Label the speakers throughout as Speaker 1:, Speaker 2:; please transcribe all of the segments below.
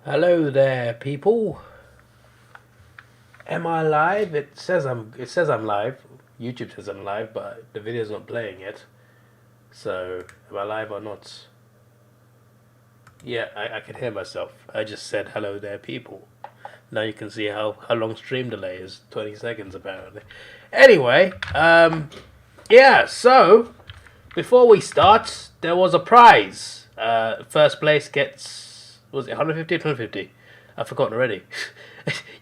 Speaker 1: Hello there, people. Am I live? It says I'm live. YouTube says I'm live, but the video's not playing yet. So, am I live or not? Yeah, I can hear myself. I just said hello there, people. Now you can see how long stream delay is. 20 seconds apparently. Anyway, yeah. So before we start, there was a prize. First place gets, was it 150 or 250? I've forgotten already.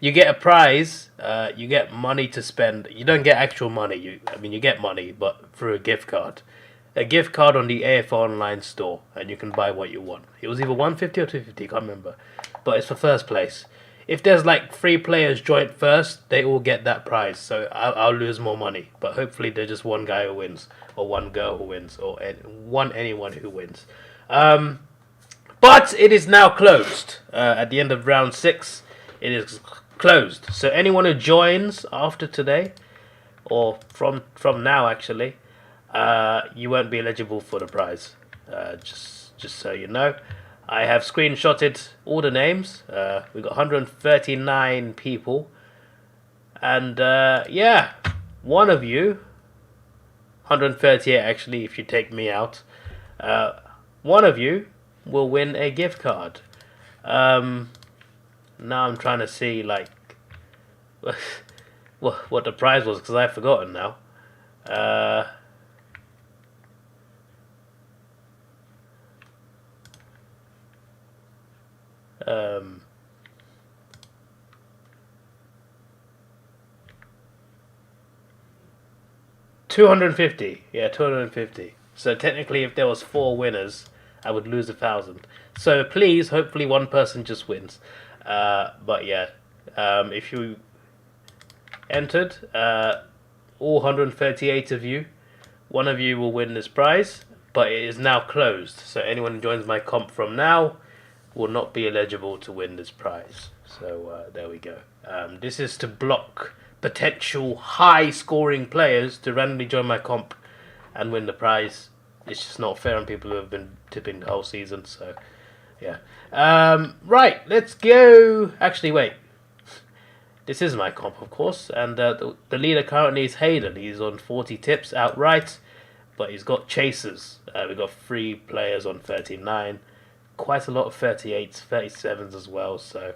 Speaker 1: You get a prize. You get money to spend. You don't get actual money. You get money, but through a gift card. A gift card on the AFL Online store, and you can buy what you want. It was either 150 or 250, can't remember, but it's for first place. If there's like three players joint first, they all get that prize. So I'll lose more money, but hopefully there's just one guy who wins, or one girl who wins, or anyone who wins. But it is now closed. At the end of round 6, it is closed. So anyone who joins after today, or from now actually, you won't be eligible for the prize. Just so you know, I have screenshotted all the names. We've got 139 people, and yeah, one of you, 138 actually, if you take me out, one of you will win a gift card. Now I'm trying to see like what the prize was because I've forgotten now. Uh, um, 250. Yeah, 250. So technically, if there was 4 winners, I would lose 1,000. So please, hopefully, one person just wins. But yeah, if you entered, all 138 of you, one of you will win this prize. But it is now closed, so anyone who joins my comp from now will not be eligible to win this prize. So there we go. This is to block potential high-scoring players to randomly join my comp and win the prize. It's just not fair on people who have been tipping the whole season. So yeah. Right, let's go. Actually, wait. This is my comp, of course, and the leader currently is Hayden. He's on 40 tips outright, but he's got chasers. We've got 3 players on 39, quite a lot of 38s, 37s as well, so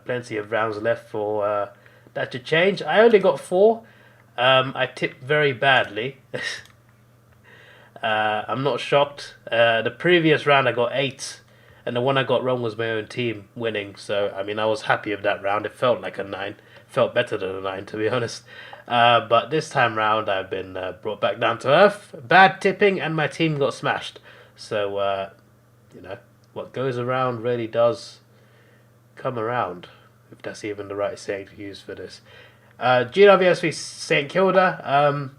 Speaker 1: plenty of rounds left for that to change. I only got 4. I tipped very badly. I'm not shocked. The previous round I got 8, and the one I got wrong was my own team winning, so I mean I was happy with that round. It felt like a 9. Felt better than a 9 to be honest. But this time round I've been brought back down to earth. Bad tipping and my team got smashed. So, you know, what goes around really does come around. If that's even the right saying to use for this. GWS v St Kilda.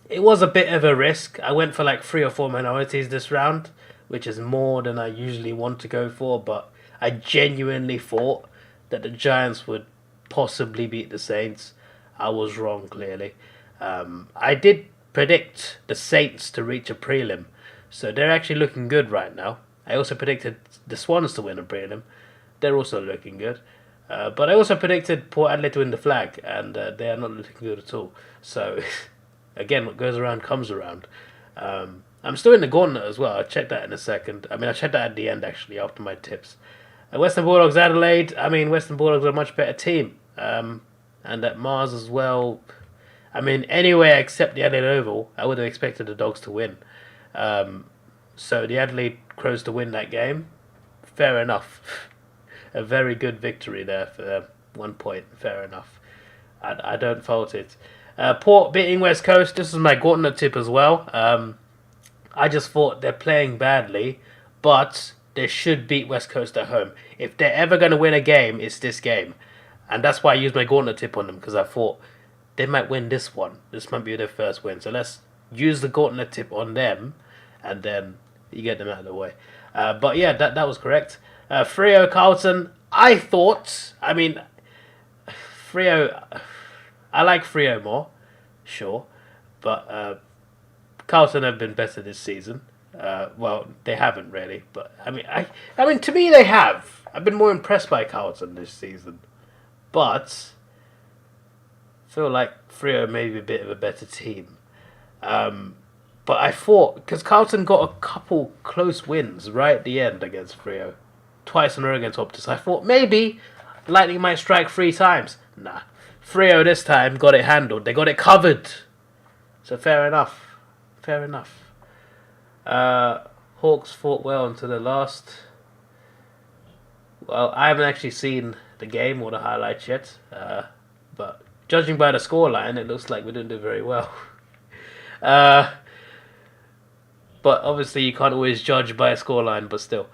Speaker 1: It was a bit of a risk. I went for like 3 or 4 minorities this round, which is more than I usually want to go for, but I genuinely thought that the Giants would possibly beat the Saints. I was wrong, clearly. I did predict the Saints to reach a prelim, so they're actually looking good right now. I also predicted the Swans to win a prelim. They're also looking good. But I also predicted Port Adelaide to win the flag, and they are not looking good at all. So, again, what goes around comes around. I'm still in the Gauntlet as well. I'll check that in a second. I mean, I checked that at the end, actually, after my tips. Western Bulldogs Adelaide. I mean, Western Bulldogs are a much better team. And at Mars as well. I mean, anywhere except the Adelaide Oval, I would have expected the Dogs to win. So the Adelaide Crows to win that game. Fair enough. A very good victory there for 1 point. Fair enough. I don't fault it. Port beating West Coast. This is my Gauntlet tip as well. I just thought they're playing badly, but they should beat West Coast at home. If they're ever going to win a game, it's this game. And that's why I used my Gauntlet tip on them, because I thought they might win this one. This might be their first win. So let's use the Gauntlet tip on them, and then you get them out of the way. But yeah, that was correct. Freo Carlton, I thought, I mean, Freo, I like Freo more, sure, but Carlton have been better this season. Well, they haven't really, but I mean, to me they have. I've been more impressed by Carlton this season, but I feel like Freo may be a bit of a better team. But I thought, because Carlton got a couple close wins right at the end against Freo, twice in a row against Optus, I thought maybe Lightning might strike 3 times. Nah, Freo this time got it handled. They got it covered. So fair enough. Fair enough. Hawks fought well until the last. Well, I haven't actually seen the game or the highlights yet, but judging by the scoreline, it looks like we didn't do very well. But obviously you can't always judge by a scoreline, but still.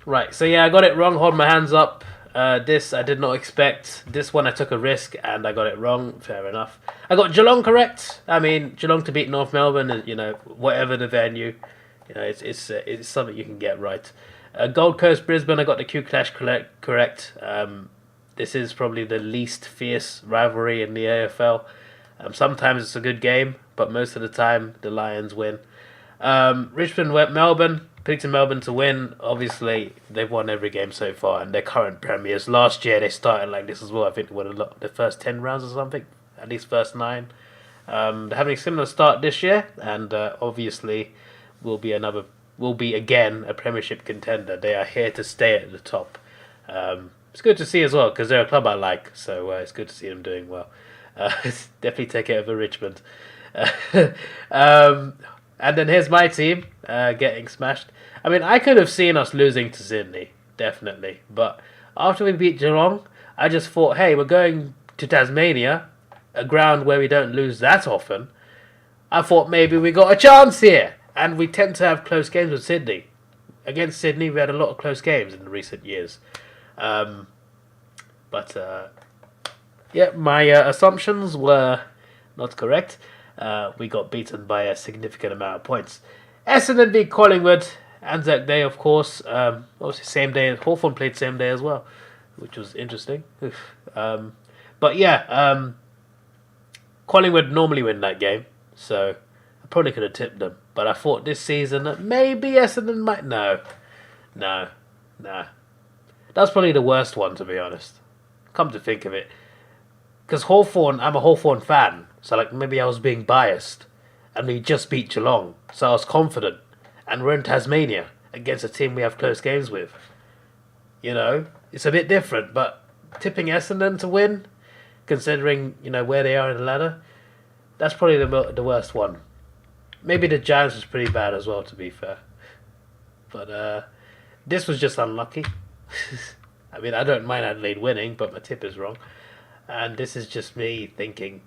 Speaker 1: Right, so yeah, I got it wrong. Hold my hands up. This I did not expect. This one I took a risk and I got it wrong. Fair enough. I got Geelong correct. I mean, Geelong to beat North Melbourne, you know, whatever the venue, you know, it's something you can get right. Gold Coast Brisbane, I got the Q Clash correct. This is probably the least fierce rivalry in the AFL. Sometimes it's a good game, but most of the time the Lions win. Richmond went Melbourne. Picked Melbourne to win. Obviously, they've won every game so far, and they're current premiers. Last year they started like this as well. I think they won the first 10 rounds or something, at least first 9. They're having a similar start this year, and obviously will be again a Premiership contender. They are here to stay at the top. It's good to see as well because they're a club I like, so it's good to see them doing well. Definitely take it over Richmond. And then here's my team getting smashed. I mean, I could have seen us losing to Sydney, definitely. But after we beat Geelong, I just thought, hey, we're going to Tasmania, a ground where we don't lose that often. I thought maybe we got a chance here. And we tend to have close games with Sydney. Against Sydney, we had a lot of close games in recent years. Yeah, my assumptions were not correct. We got beaten by a significant amount of points. Essendon beat Collingwood. Anzac Day, of course. Obviously, same day. Hawthorn played same day as well, which was interesting. But yeah, Collingwood normally win that game, so I probably could have tipped them. But I thought this season that maybe Essendon might. No. That's probably the worst one, to be honest. Come to think of it. Because Hawthorn, I'm a Hawthorn fan. So like maybe I was being biased. And we just beat Geelong. So I was confident. And we're in Tasmania against a team we have close games with. You know, it's a bit different. But tipping Essendon to win, considering, you know, where they are in the ladder, that's probably the worst one. Maybe the Giants was pretty bad as well, to be fair. But this was just unlucky. I mean, I don't mind Adelaide winning, but my tip is wrong. And this is just me thinking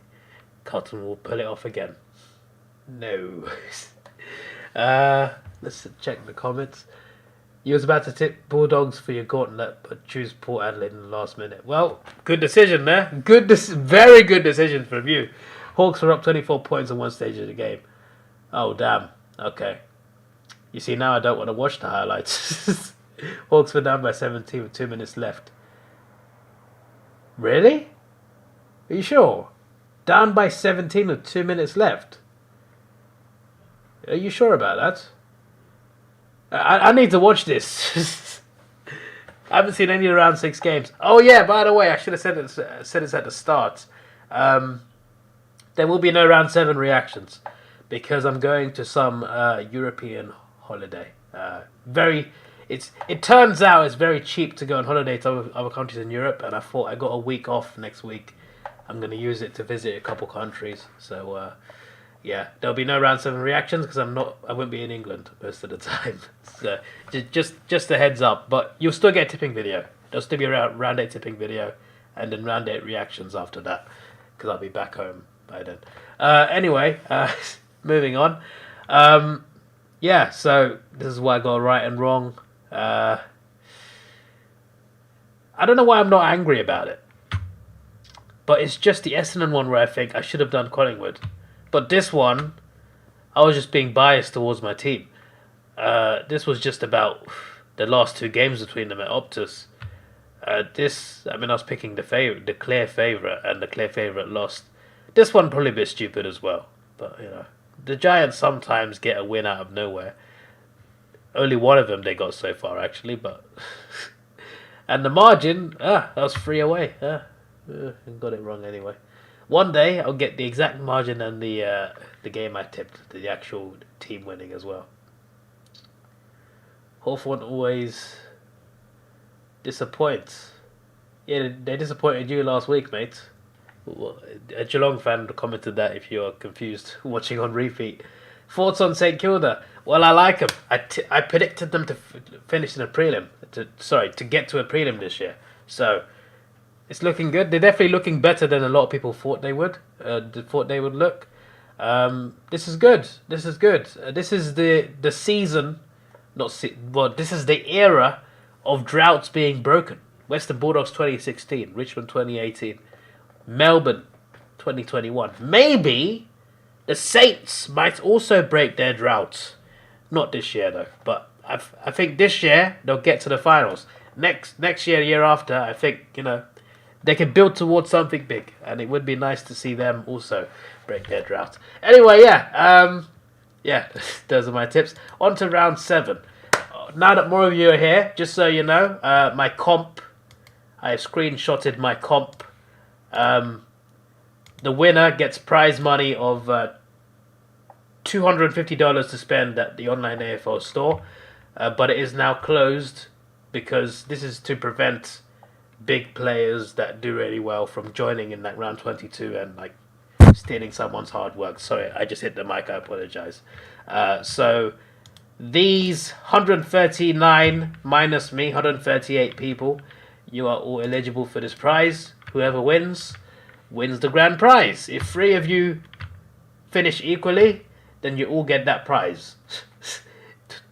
Speaker 1: Carlton will pull it off again. No. Let's check the comments. You was about to tip Bulldogs for your Gauntlet, but choose Port Adelaide in the last minute. Well, good decision there. Very good decision from you. Hawks were up 24 points at one stage of the game. Oh, damn. Okay. You see, now I don't want to watch the highlights. Hawks were down by 17 with 2 minutes left. Really? Are you sure? Down by 17 with 2 minutes left. Are you sure about that? I need to watch this. I haven't seen any of the round 6 games. Oh yeah, by the way, I should have said this at the start. There will be no round 7 reactions because I'm going to some European holiday. It turns out it's very cheap to go on holiday to other countries in Europe, and I thought I got a week off next week. I'm going to use it to visit a couple countries. So yeah, there'll be no round 7 reactions because I won't be in England most of the time. So just a heads up, but you'll still get a tipping video. There'll still be a round 8 tipping video, and then round 8 reactions after that because I'll be back home by then. Anyway, moving on. Yeah, so this is what I got right and wrong. I don't know why I'm not angry about it. But it's just the Essendon one where I think I should have done Collingwood. But this one, I was just being biased towards my team. This was just about the last 2 games between them at Optus. I was picking the clear favourite, and the clear favourite lost. This one probably a bit stupid as well. But, you know, the Giants sometimes get a win out of nowhere. Only one of them they got so far, actually, but... and the margin, that was 3 away. Got it wrong anyway. One day, I'll get the exact margin and the game I tipped, the actual team winning as well. Hawthorn always disappoints. Yeah, they disappointed you last week, mate. A Geelong fan commented that if you're confused watching on repeat. Thoughts on St Kilda? Well, I like them. I predicted them to finish in a prelim. To get to a prelim this year. So it's looking good. They're definitely looking better than a lot of people thought they would. Look. This is good. This is good. This is the season. This is the era of droughts being broken. Western Bulldogs 2016, Richmond 2018, Melbourne 2021. Maybe the Saints might also break their droughts. Not this year though, but I think this year they'll get to the finals. Next year, the year after, I think they can build towards something big, and it would be nice to see them also break their drought. Anyway, those are my tips. On to round 7. Now that more of you are here, just so you know, my comp, I have screenshotted my comp. The winner gets prize money of $250 to spend at the online AFL store, but it is now closed because this is to prevent big players that do really well from joining in that round 22 and like stealing someone's hard work. Sorry, I just hit the mic. I apologize. So these 139 minus me, 138 people, you are all eligible for this prize. Whoever wins the grand prize. If 3 of you finish equally, then you all get that prize.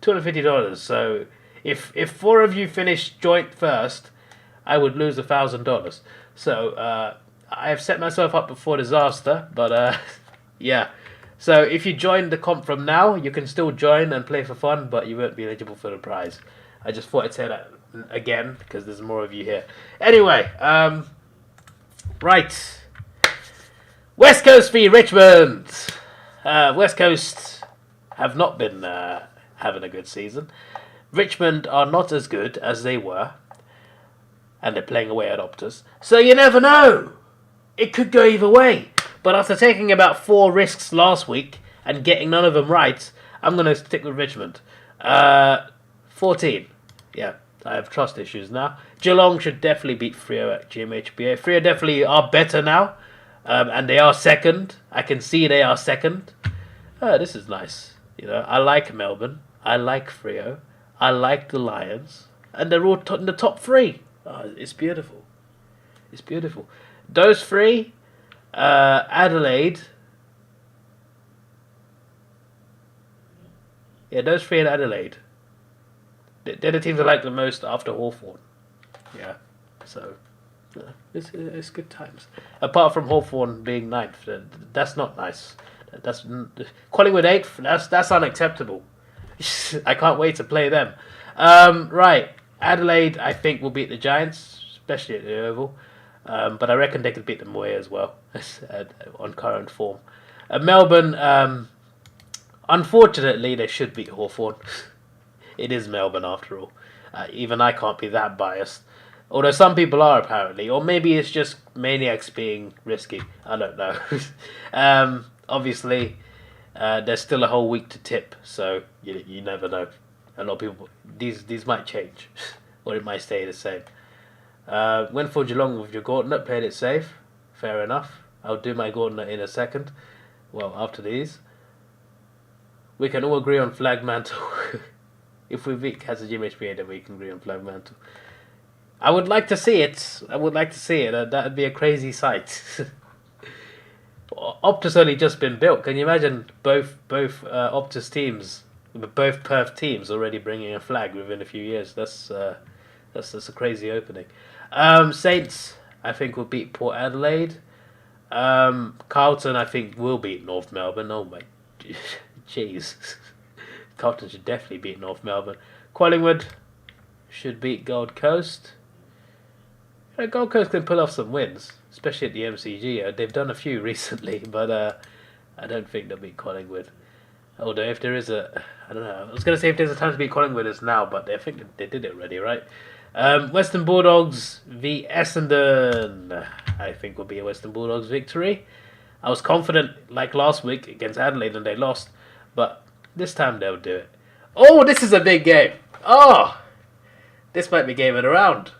Speaker 1: $250. So if 4 of you finish joint first, I would lose $1,000. So I have set myself up for disaster, but yeah. So if you join the comp from now, you can still join and play for fun, but you won't be eligible for the prize. I just thought I'd say that again because there's more of you here. Anyway, right. West Coast v Richmond. West Coast have not been having a good season. Richmond are not as good as they were, and they're playing away at Optus. So you never know. It could go either way. But after taking about 4 risks last week and getting none of them right, I'm going to stick with Richmond. 14. Yeah, I have trust issues now. Geelong should definitely beat Freo at GMHBA. Freo definitely are better now. And they are second. I can see they are second. This is nice. I like Melbourne. I like Freo. I like the Lions. And they're all in the top 3. It's beautiful. It's beautiful. Those 3, Adelaide. Yeah, those 3 in Adelaide. They're the teams I like the most after Hawthorn. Yeah, so it's good times. Apart from Hawthorn being 9th, that's not nice. That's Collingwood 8th. That's unacceptable. I can't wait to play them. Right, Adelaide I think will beat the Giants, especially at the Oval. But I reckon they could beat them away as well on current form. Melbourne, unfortunately, they should beat Hawthorn. It is Melbourne after all. Even I can't be that biased. Although some people are apparently. Or maybe it's just maniacs being risky. I don't know. Obviously, there's still a whole week to tip. So you never know. A lot of people... These might change. Or it might stay the same. Went for Geelong with your Gauntlet. Played it safe. Fair enough. I'll do my Gauntlet in a second. Well, after these. We can all agree on Flag Mantle. If we beat GMHBA, then we can agree on Flag Mantle. I would like to see it. That would be a crazy sight. Optus only just been built. Can you imagine both Optus teams, both Perth teams, already bringing a flag within a few years? That's a crazy opening. Saints, I think, will beat Port Adelaide. Carlton, I think, will beat North Melbourne. Oh my, jeez. Carlton should definitely beat North Melbourne. Collingwood should beat Gold Coast. Gold Coast can pull off some wins, especially at the MCG. They've done a few recently, but I don't think they'll beat Collingwood. Although if there is a, I don't know. I was gonna say if there's a time to beat Collingwood, it's now, but I think they did it already, right? Western Bulldogs v Essendon. I think will be a Western Bulldogs victory. I was confident like last week against Adelaide and they lost, but this time they'll do it. Oh, this is a big game. Oh, this might be game of the round.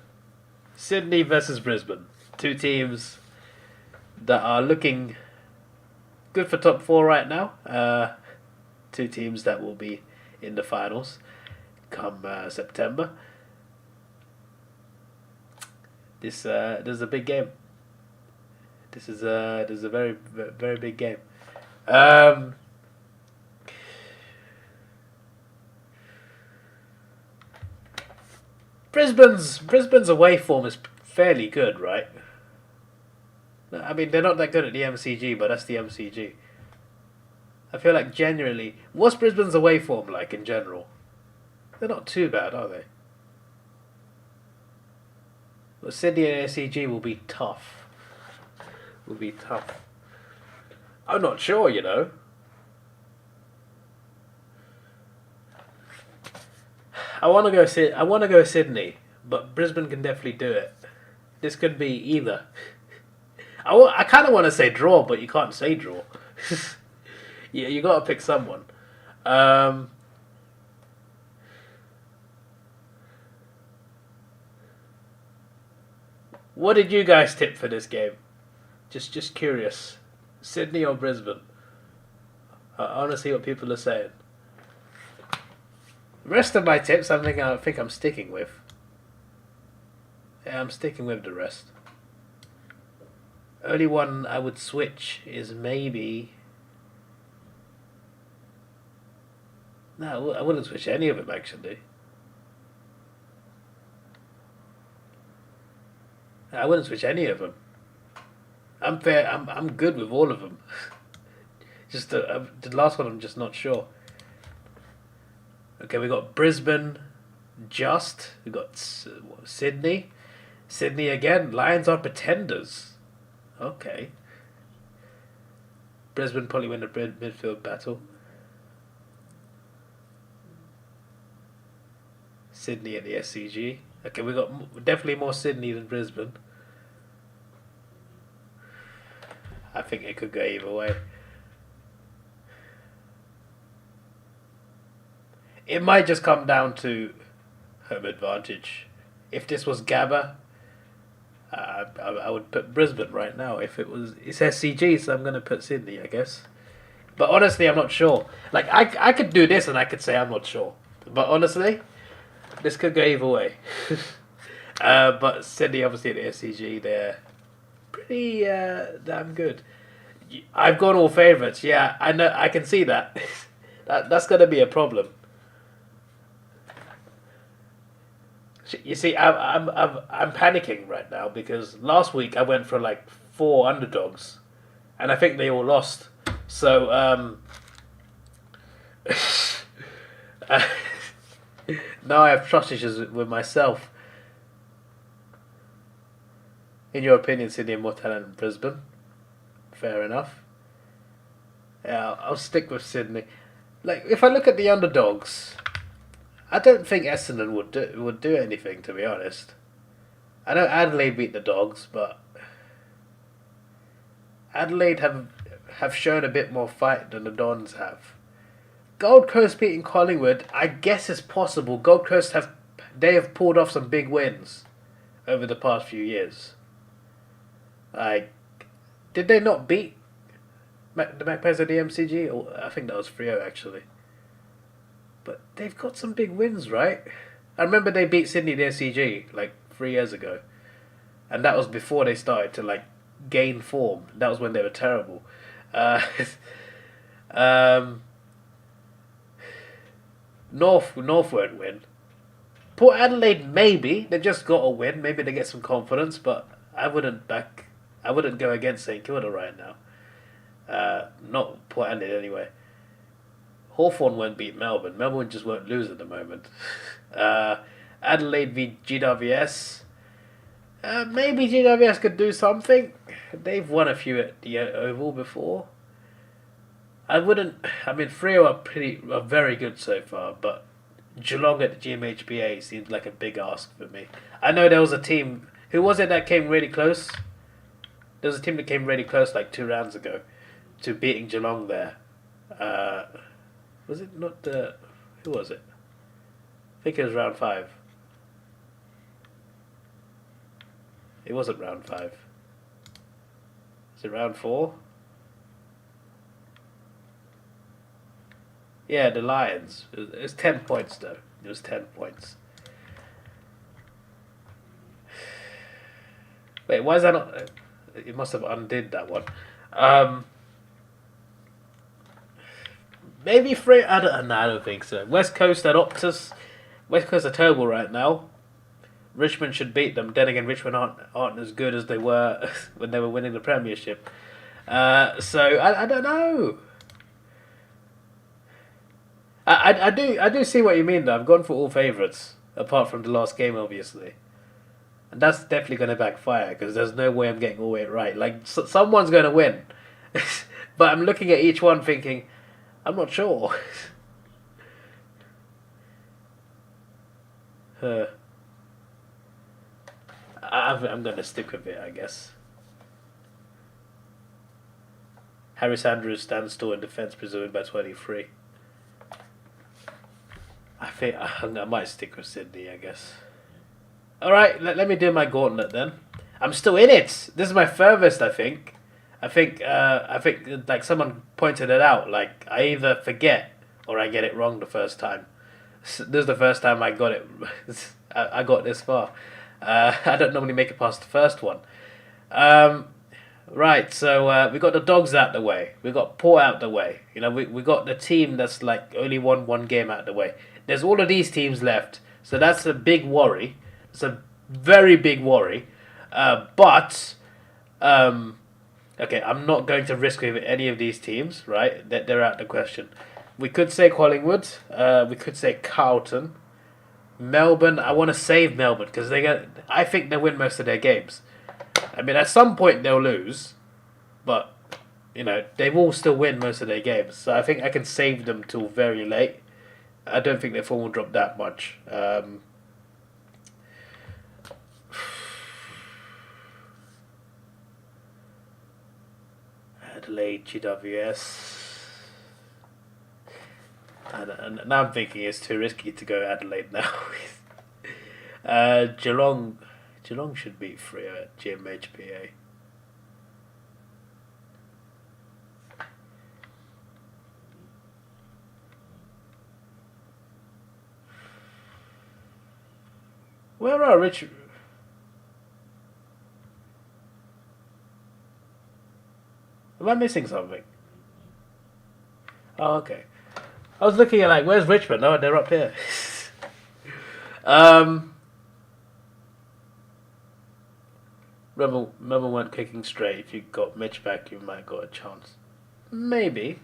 Speaker 1: Sydney versus Brisbane. Two teams that are looking good for top four right now. Two teams that will be in the finals come September. This is a big game. This is a very very big game. Brisbane's away form is fairly good, right? I mean, they're not that good at the MCG, but that's the MCG. I feel like generally, what's Brisbane's away form like in general? They're not too bad, are they? But Sydney and SCG will be tough. Will be tough. I'm not sure, you know. I want to go Sydney, but Brisbane can definitely do it. This could be either. I kind of want to say draw, but you can't say draw. Yeah, you got to pick someone. What did you guys tip for this game? Just curious. Sydney or Brisbane? I want to see what people are saying. The rest of my tips, I think I'm sticking with. Yeah, I'm sticking with the rest. Only one I would switch is maybe. No, I wouldn't switch any of them actually. I wouldn't switch any of them. I'm fair. I'm good with all of them. Just the last one, I'm just not sure. Okay, we got Brisbane. We got Sydney. Sydney again. Lions are pretenders. Okay. Brisbane probably win the midfield battle. Sydney at the SCG. Okay, we got definitely more Sydney than Brisbane. I think it could go either way. It might just come down to home advantage. If this was Gabba, I would put Brisbane right now. If it's SCG, so I'm going to put Sydney, I guess. But honestly, I'm not sure. Like I could do this and I could say I'm not sure. But honestly, this could go either way. But Sydney, obviously at the SCG, they're pretty damn good. I've gone all favourites. Yeah, I know. I can see that. That's going to be a problem. You see, I'm panicking right now because last week I went for like 4 underdogs, and I think they all lost. So now I have trust issues with myself. In your opinion, Sydney are more talented than Brisbane. Fair enough. Yeah, I'll stick with Sydney. Like if I look at the underdogs. I don't think Essendon would do anything, to be honest. I know Adelaide beat the Dogs, but Adelaide have shown a bit more fight than the Dons have. Gold Coast beating Collingwood, I guess it's possible. Gold Coast have pulled off some big wins over the past few years. Like, did they not beat the Magpies at the MCG? Or I think that was 3-0 actually. But they've got some big wins, right? I remember they beat Sydney the SCG like 3 years ago. And that was before they started to like gain form. That was when they were terrible. North won't win. Port Adelaide maybe. They just got a win. Maybe they get some confidence, but I wouldn't go against St Kilda right now. Not Port Adelaide anyway. Hawthorn won't beat Melbourne. Melbourne just won't lose at the moment. Adelaide v GWS. Maybe GWS could do something. They've won a few at the Oval before. I wouldn't. I mean, Freo are very good so far, but Geelong at the GMHBA seems like a big ask for me. I know there was a team. Who was it that came really close? There was a team that came really close like 2 rounds ago to beating Geelong there. Uh, was it not the? Who was it? I think it was round 5. It wasn't round 5. Was it round 4? Yeah, the Lions. It was 10 points though. It was 10 points. Wait, why is that not? It must have undid that one. Maybe Free. I don't think so. West Coast at Optus. West Coast are terrible right now. Richmond should beat them. Then again, Richmond aren't as good as they were when they were winning the Premiership. So I don't know. I do see what you mean though. I've gone for all favourites apart from the last game, obviously. And that's definitely going to backfire because there's no way I'm getting all it right. Like, someone's going to win. But I'm looking at each one thinking, I'm not sure. I'm going to stick with it, I guess. Harris Andrews stands tall in defence, pursuing by 23. I think I might stick with Sydney, I guess. Alright, let me do my gauntlet then. I'm still in it. This is my furthest, I think. I think like someone pointed it out. Like, I either forget or I get it wrong the first time. This is the first time I got it. I got this far. I don't normally make it past the first one. Right, so we got the Dogs out the way. We got Port out the way. You know, we got the team that's like only won one game out the way. There's all of these teams left, so that's a big worry. It's a very big worry. But okay, I'm not going to risk with any of these teams. Right, they're out the question. We could say Collingwood. We could say Carlton. Melbourne. I want to save Melbourne because I think they win most of their games. I mean, at some point they'll lose, but you know they will still win most of their games. So I think I can save them till very late. I don't think their form will drop that much. Adelaide, GWS. And now I'm thinking it's too risky to go Adelaide now. Geelong should beat Freo at GMHBA. Where are Richard? Am I missing something? Oh, okay. I was looking at like, where's Richmond? Oh, they're up here. Rebel weren't kicking straight. If you got Mitch back, you might have got a chance. Maybe.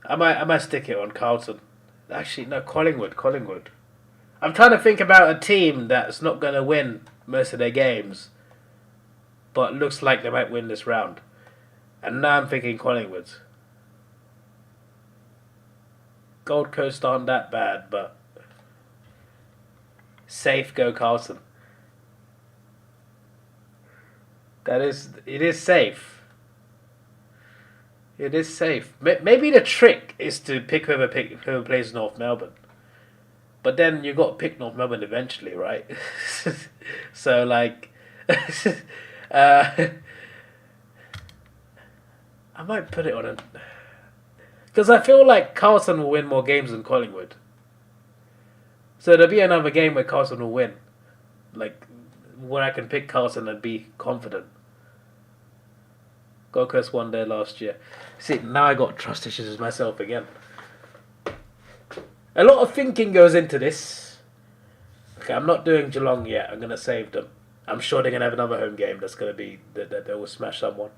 Speaker 1: I might stick it on Carlton. Actually, no, Collingwood. I'm trying to think about a team that's not going to win most of their games, but looks like they might win this round. And now I'm thinking Collingwood. Gold Coast aren't that bad, but safe go Carlton. It is safe. It is safe. Maybe the trick is to pick whoever plays North Melbourne. But then you got to pick North Melbourne eventually, right? So like, I might put it on a, because I feel like Carlton will win more games than Collingwood. So there'll be another game where Carlton will win, like where I can pick Carlton and be confident. Gold Coast won there last year. See, now I got trust issues with myself again. A lot of thinking goes into this. Okay, I'm not doing Geelong yet. I'm going to save them. I'm sure they're going to have another home game that's going to be that they will smash someone.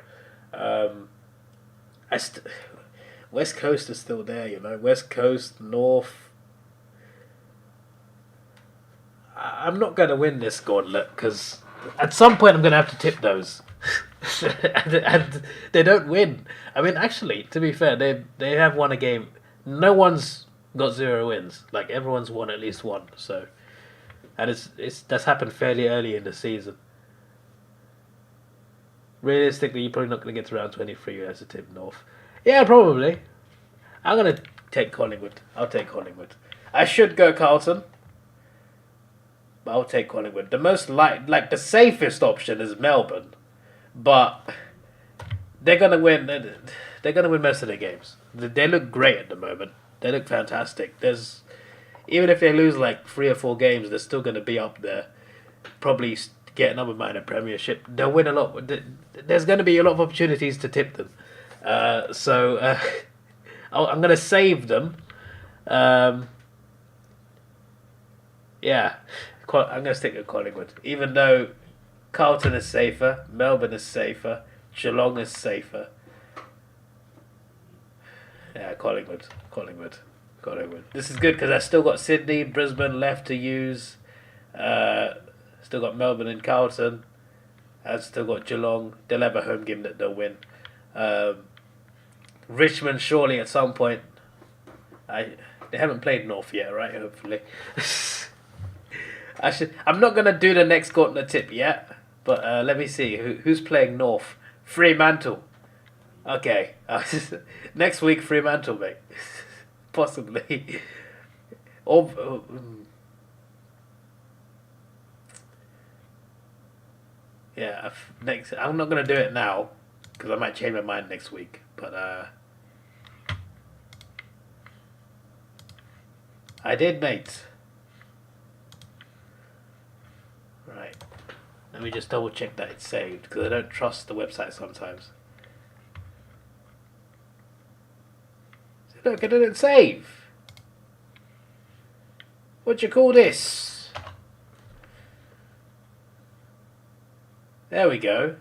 Speaker 1: West Coast is still there, you know. West Coast, North. I'm not going to win this gauntlet because at some point I'm going to have to tip those. and they don't win. I mean, actually, to be fair, they have won a game. No one's got 0 wins. Like everyone's won at least one. So, and it's that's happened fairly early in the season. Realistically, you're probably not going to get to round 23 as a tip North. Yeah, probably. I'm going to take Collingwood. I'll take Collingwood. I should go Carlton, but I'll take Collingwood. The most like the safest option is Melbourne, but they're going to win. They're going to win most of their games. They look great at the moment. They look fantastic. Even if they lose like 3 or 4 games, they're still going to be up there. Probably get another minor premiership. They'll win a lot. There's going to be a lot of opportunities to tip them. So I'm going to save them. Yeah, I'm going to stick with Collingwood. Even though Carlton is safer, Melbourne is safer, Geelong is safer. Yeah, Collingwood. This is good because I still got Sydney, Brisbane left to use. Still got Melbourne and Carlton. I've still got Geelong. They'll have a home game that they'll win. Richmond surely at some point. They haven't played North yet, right? Hopefully. I'm not gonna do the next Gauntlet tip yet, but let me see who's playing North. Fremantle. Okay, next week Fremantle, mate. Possibly. Yeah, next. I'm not gonna do it now because I might change my mind next week. But I did, mate. Right. Let me just double check that it's saved because I don't trust the website sometimes. Look, it didn't save. What you call this? There we go.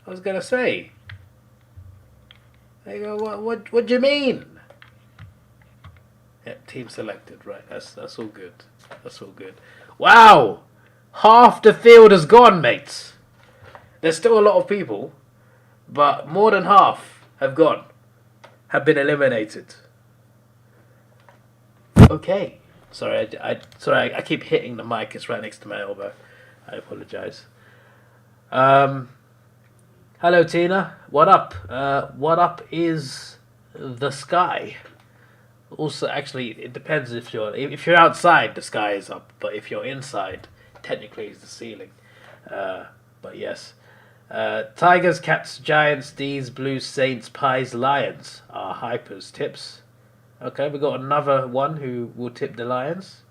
Speaker 1: I was gonna say. There you go. What do you mean? Yep, team selected. Right. That's all good. That's all good. Wow, half the field is gone, mates. There's still a lot of people, but more than half have gone. Have been eliminated. Okay. Sorry, I keep hitting the mic. It's right next to my elbow. I apologize. Hello, Tina. What up? What up is the sky? Also, actually, it depends if you're outside, the sky is up. But if you're inside, technically, it's the ceiling. But yes. Tigers, Cats, Giants, D's, Blues, Saints, Pies, Lions are Hyper's tips. Okay, we got another one who will tip the Lions.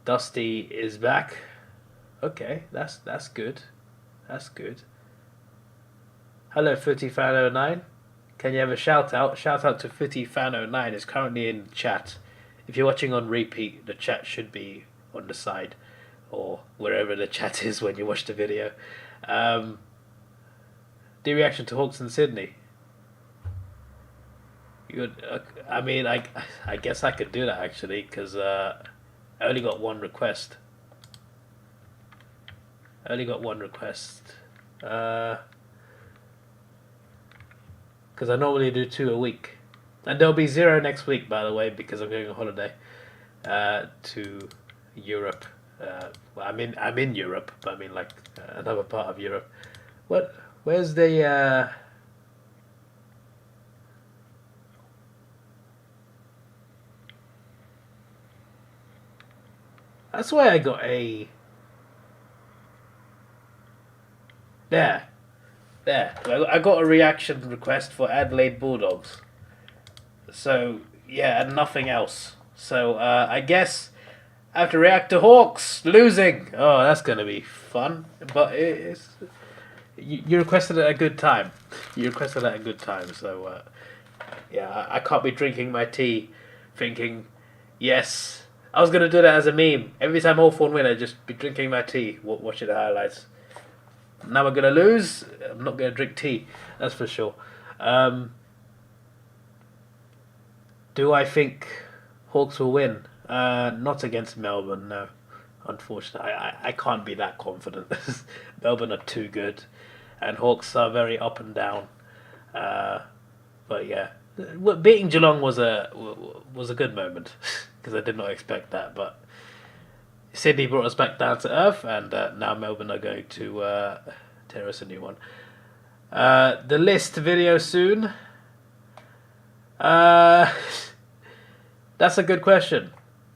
Speaker 1: Dusty is back. Okay, that's good. That's good. Hello, FootyFan09. Can you have a shout out? Shout out to FootyFan09. It's currently in chat. If you're watching on repeat, the chat should be on the side or wherever the chat is when you watch the video. The reaction to Hawks in Sydney. I mean, I guess I could do that actually because I only got one request. Because I normally do 2 a week, and there'll be 0 next week, by the way, because I'm going on holiday to Europe. Well, I'm in Europe, but I mean like another part of Europe. Where's the? That's why I got a. There. I got a reaction request for Adelaide Bulldogs. So yeah, and nothing else. So I guess I have to react to Hawks losing. Oh, that's gonna be fun. But you requested it at a good time. So yeah, I can't be drinking my tea, thinking, yes. I was gonna do that as a meme. Every time Hawthorn win, I'd just be drinking my tea, watching the highlights. Now we're gonna lose. I'm not gonna drink tea. That's for sure. Do I think Hawks will win? Not against Melbourne. No, unfortunately. I can't be that confident. Melbourne are too good, and Hawks are very up and down. But yeah, beating Geelong was a good moment because I did not expect that. But Sydney brought us back down to earth, and now Melbourne are going to tear us a new one. The list video soon. That's a good question.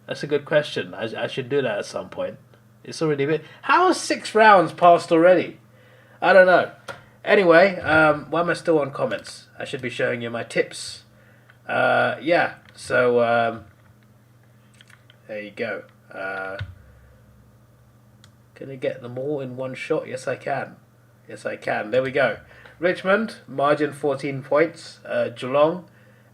Speaker 1: That's a good question. I should do that at some point. It's already been... How is 6 rounds passed already? I don't know. Anyway, why am I still on comments? I should be showing you my tips. Yeah, so there you go. Can I get them all in one shot? Yes, I can. Yes, I can. There we go. Richmond, margin 14 points. Geelong,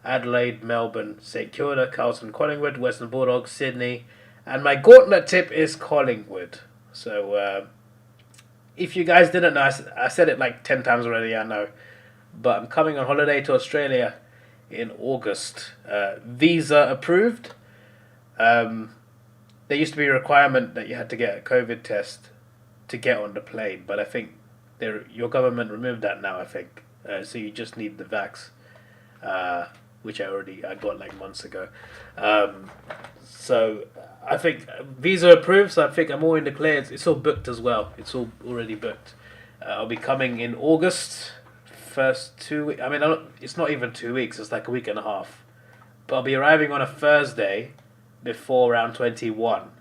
Speaker 1: Adelaide, Melbourne, St Kilda, Carlton, Collingwood, Western Bulldogs, Sydney. And my Gauntlet tip is Collingwood. So, if you guys didn't know, I said it like 10 times already, I know. But I'm coming on holiday to Australia in August. Visa approved. There used to be a requirement that you had to get a COVID test to get on the plane. But I think your government removed that now, I think. So you just need the vax. Which I got like months ago. So I think visa approved, so I think I'm all in the clear. It's all booked as well. It's all already booked. I'll be coming in August, first 2 weeks. I mean, it's not even 2 weeks, it's like a week and a half. But I'll be arriving on a Thursday before round 21.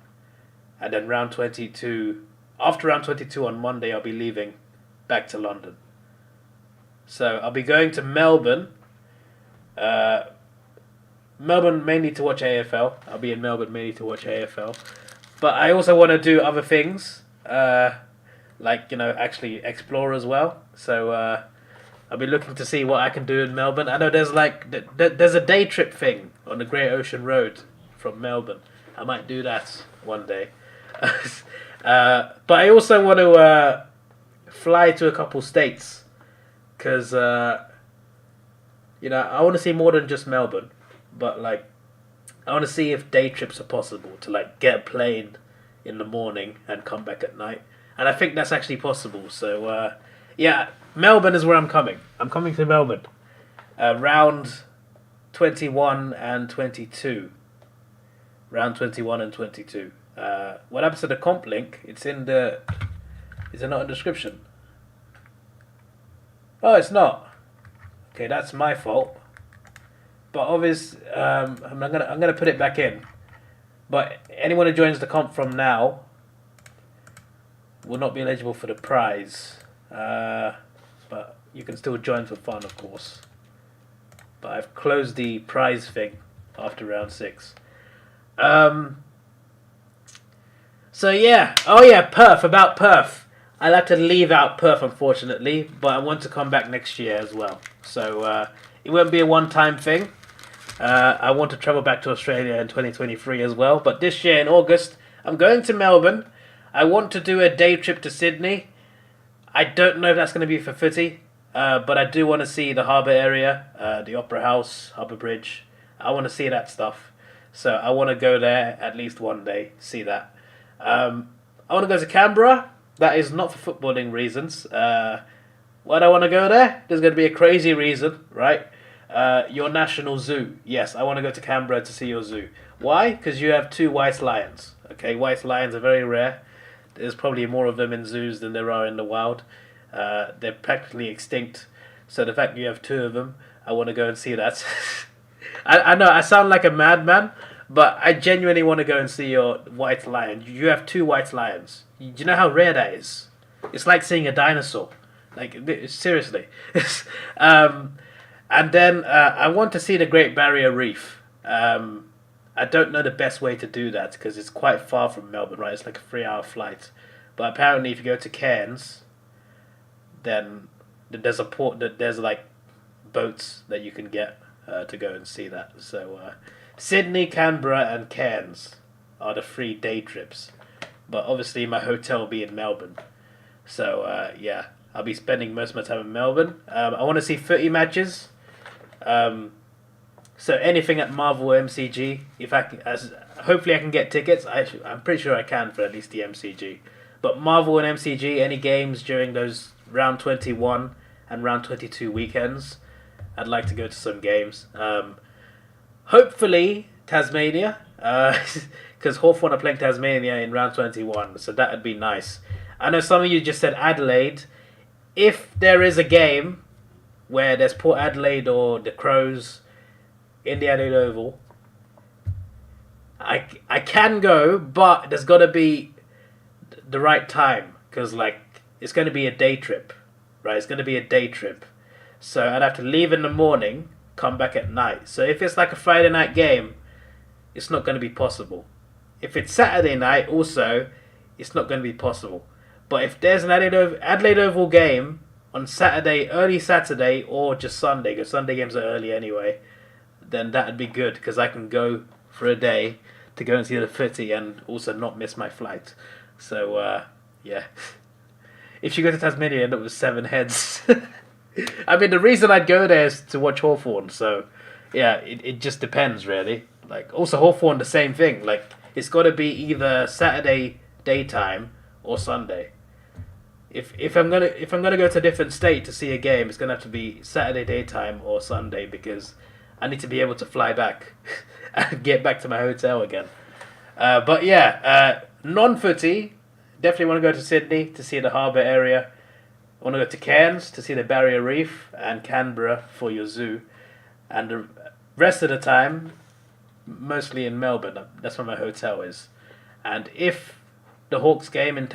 Speaker 1: And then round 22, after round 22 on Monday, I'll be leaving back to London. So I'll be going to Melbourne. Melbourne mainly to watch AFL. I'll be in Melbourne mainly to watch AFL. But I also want to do other things, like, actually explore as well. So I'll be looking to see what I can do in Melbourne. I know there's there's a day trip thing on the Great Ocean Road from Melbourne. I might do that one day. But I also want to fly to a couple states because I want to see more than just Melbourne. But I want to see if day trips are possible to get a plane in the morning and come back at night. And I think that's actually possible. So yeah, Melbourne is where I'm coming. I'm coming to Melbourne. Round 21 and 22. Round 21 and 22. What happens to the comp link? It's in the... Is it not in the description? Oh, it's not. Okay, that's my fault. But obviously, I'm gonna put it back in. But anyone who joins the comp from now will not be eligible for the prize. But you can still join for fun, of course. But I've closed the prize thing after round 6. So yeah, oh yeah, Perth. About Perth, I'll have to leave out Perth, unfortunately, but I want to come back next year as well. So it won't be a one-time thing. I want to travel back to Australia in 2023 as well. But this year in August, I'm going to Melbourne. I want to do a day trip to Sydney. I don't know if that's going to be for footy, but I do want to see the harbour area, the Opera House, Harbour Bridge. I want to see that stuff. So I want to go there at least one day, see that. I want to go to Canberra. That is not for footballing reasons. Why do I want to go there? There's going to be a crazy reason, right? Your national zoo. Yes, I want to go to Canberra to see your zoo. Why? Because you have 2 white lions. Okay, white lions are very rare. There's probably more of them in zoos than there are in the wild. They're practically extinct. So the fact you have 2 of them, I want to go and see that. I know I sound like a madman, but I genuinely want to go and see your white lion. You have 2 white lions. Do you know how rare that is? It's like seeing a dinosaur. Seriously. And then I want to see the Great Barrier Reef. I don't know the best way to do that because it's quite far from Melbourne, right? It's like a 3-hour flight. But apparently if you go to Cairns, then there's a port, there's boats that you can get to go and see that. So Sydney, Canberra and Cairns are the 3 day trips. But obviously my hotel will be in Melbourne. So yeah, I'll be spending most of my time in Melbourne. I want to see footy matches. So anything at Marvel or MCG, if I can, hopefully I can get tickets. I'm pretty sure I can for at least the MCG. But Marvel and MCG, any games during those round 21 and round 22 weekends, I'd like to go to some games. Hopefully Tasmania, because Hawthorn are playing Tasmania in round 21, so that would be nice. I know some of you just said Adelaide. If there is a game where there's Port Adelaide or the Crows in the Adelaide Oval, I can go, but there's got to be the right time, because like it's going to be a day trip, right? It's going to be a day trip, so I'd have to leave in the morning, come back at night. So if it's like a Friday night game, it's not going to be possible. If it's Saturday night, also, it's not going to be possible. But if there's an Adelaide Oval game on Saturday, early Saturday, or just Sunday, because Sunday games are early anyway, then that would be good, because I can go for a day to go and see the footy and also not miss my flight. So, yeah. If you go to Tasmania, you end up with 7 heads. I mean, the reason I'd go there is to watch Hawthorn, so, yeah, it just depends, really. Like, also Hawthorn, the same thing. Like, it's got to be either Saturday daytime or Sunday. If I'm gonna go to a different state to see a game, it's gonna have to be Saturday daytime or Sunday, because I need to be able to fly back and get back to my hotel again. But yeah, non-footy, definitely want to go to Sydney to see the harbour area. I want to go to Cairns to see the Barrier Reef, and Canberra for your zoo. And the rest of the time, mostly in Melbourne. That's where my hotel is. And if the Hawks game in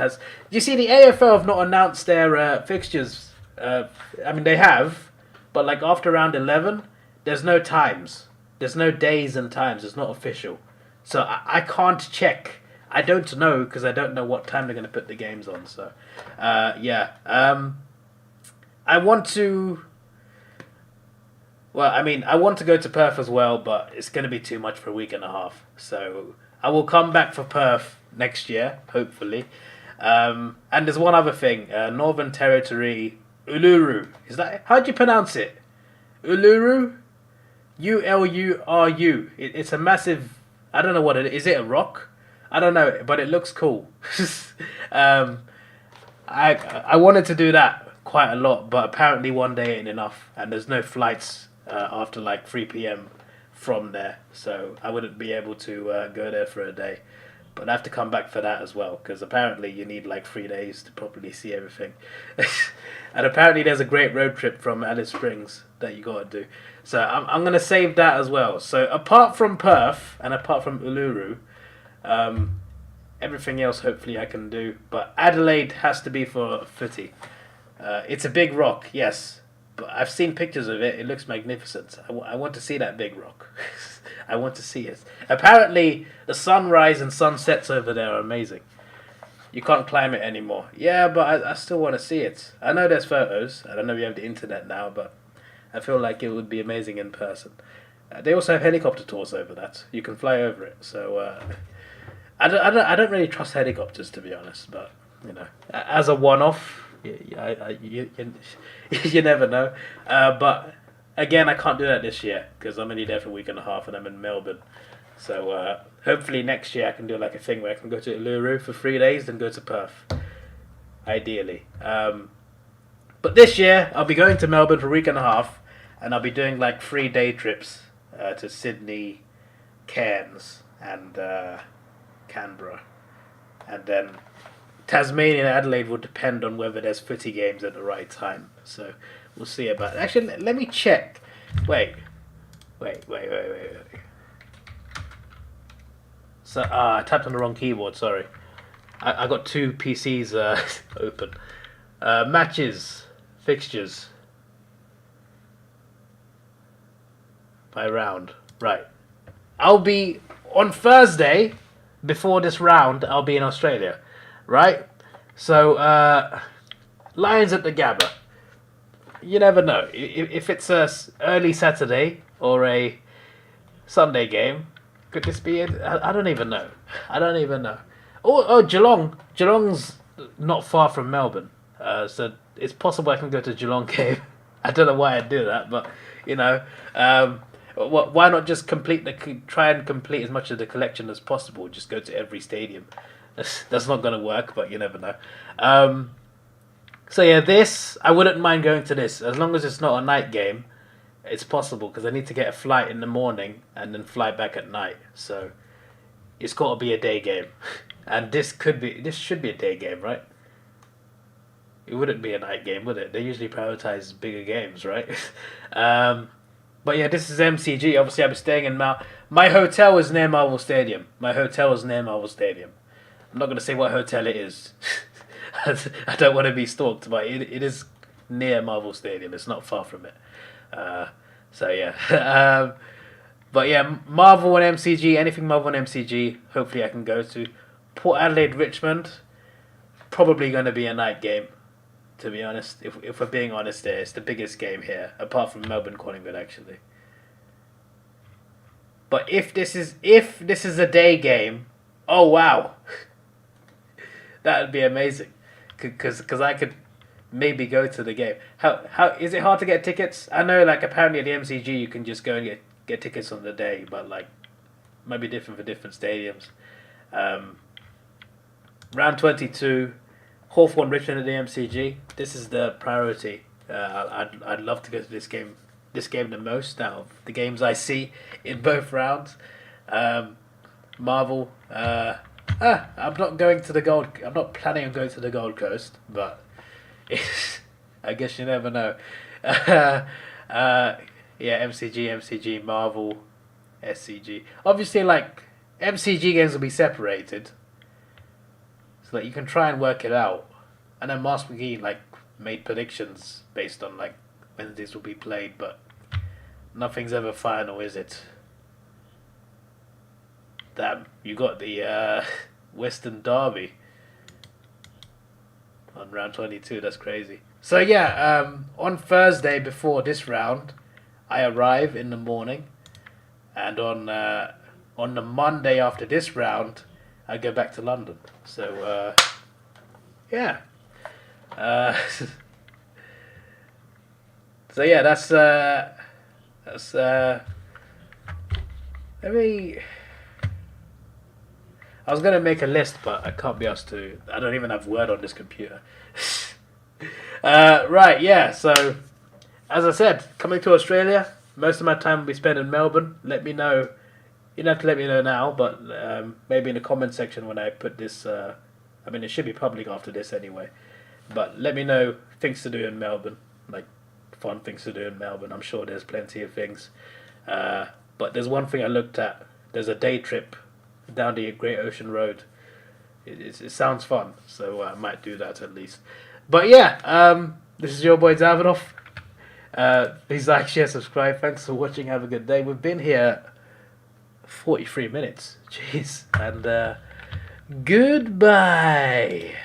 Speaker 1: you see, the AFL have not announced their fixtures. I mean, they have, but like after round 11, there's no times. There's no days and times. It's not official. So I can't check. I don't know, because I don't know what time they're going to put the games on. So, yeah. I want to... Well, I mean, I want to go to Perth as well, but it's going to be too much for a week and a half. So I will come back for Perth next year, hopefully. And there's one other thing. Northern Territory, Uluru. Is that... How do you pronounce it? Uluru? Uluru. It's a massive... I don't know what it is. Is it a rock? I don't know, but it looks cool. I wanted to do that quite a lot, but apparently one day ain't enough, and there's no flights after like 3 p.m. from there, so I wouldn't be able to go there for a day. But I have to come back for that as well, because apparently you need like 3 days to properly see everything. And apparently there's a great road trip from Alice Springs that you got to do. So I'm going to save that as well. So apart from Perth and apart from Uluru, everything else hopefully I can do. But Adelaide has to be for footy. It's a big rock, yes. But I've seen pictures of it. It looks magnificent. I want to see that big rock. I want to see it. Apparently, the sunrise and sunsets over there are amazing. You can't climb it anymore. Yeah, but I still want to see it. I know there's photos. I don't know if you have the internet now, but I feel like it would be amazing in person. They also have helicopter tours over that. You can fly over it. So I don't really trust helicopters, to be honest. But you know, as a one-off, you never know. But again, I can't do that this year because I'm only there for a week and a half and I'm in Melbourne. So hopefully next year I can do like a thing where I can go to Uluru for 3 days, then go to Perth. Ideally. But this year I'll be going to Melbourne for a week and a half, and I'll be doing like 3 day trips to Sydney, Cairns, and Canberra, and then Tasmania and Adelaide will depend on whether there's footy games at the right time. So we'll see about it. Actually, let me check. Wait. So I tapped on the wrong keyboard. Sorry, I got 2 PCs open. Matches, fixtures by round. Right. I'll be on Thursday before this round. I'll be in Australia. Right. So Lions at the Gabba. You never know. If it's a early Saturday or a Sunday game, could this be it? I don't even know. Oh, Geelong. Geelong's not far from Melbourne. So it's possible I can go to Geelong game. I don't know why I'd do that, but, you know. Why not just try and complete as much of the collection as possible? Just go to every stadium. That's not gonna work, but you never know. So yeah, this I wouldn't mind going to this as long as it's not a night game. It's possible because I need to get a flight in the morning and then fly back at night. So it's got to be a day game, and this should be a day game, right? It wouldn't be a night game, would it? They usually prioritize bigger games, right? But yeah, this is MCG. Obviously, I'm staying in My hotel is near Marvel Stadium. I'm not going to say what hotel it is. I don't want to be stalked, but it is near Marvel Stadium. It's not far from it. So yeah. But yeah, Marvel and MCG, anything Marvel and MCG, hopefully I can go to. Port Adelaide, Richmond, probably going to be a night game, to be honest. If we're being honest there, it's the biggest game here, apart from Melbourne Collingwood, actually. But if this is a day game, oh wow, that would be amazing, because I could maybe go to the game. How is it hard to get tickets? I know, like, apparently at the MCG you can just go and get tickets on the day, but like might be different for different stadiums. Round 22, Hawthorn Richmond at the MCG. This is the priority. I'd love to go to this game the most out of the games I see in both rounds. Marvel. I'm not going to the Gold. I'm not planning on going to the Gold Coast, but I guess you never know. Yeah, MCG, Marvel, SCG. Obviously, like, MCG games will be separated, so that you can try and work it out. And then Mars McGee, like, made predictions based on, like, when these will be played, but nothing's ever final, is it? Damn, you got the Western Derby on round 22. That's crazy. So yeah, on Thursday before this round, I arrive in the morning, and on the Monday after this round, I go back to London. So yeah. So yeah, that's I was gonna make a list, but I can't be asked to. I don't even have Word on this computer. Right, yeah. So, as I said, coming to Australia, most of my time will be spent in Melbourne. Let me know. You don't have to let me know now, but maybe in the comment section when I put this. I mean, it should be public after this anyway. But let me know things to do in Melbourne, like fun things to do in Melbourne. I'm sure there's plenty of things. But there's one thing I looked at. There's a day trip down the Great Ocean Road. It sounds fun, so I might do that at least. But yeah, this is your boy Davidoff. Please like, share, subscribe. Thanks for watching. Have a good day. We've been here 43 minutes. Jeez. And goodbye.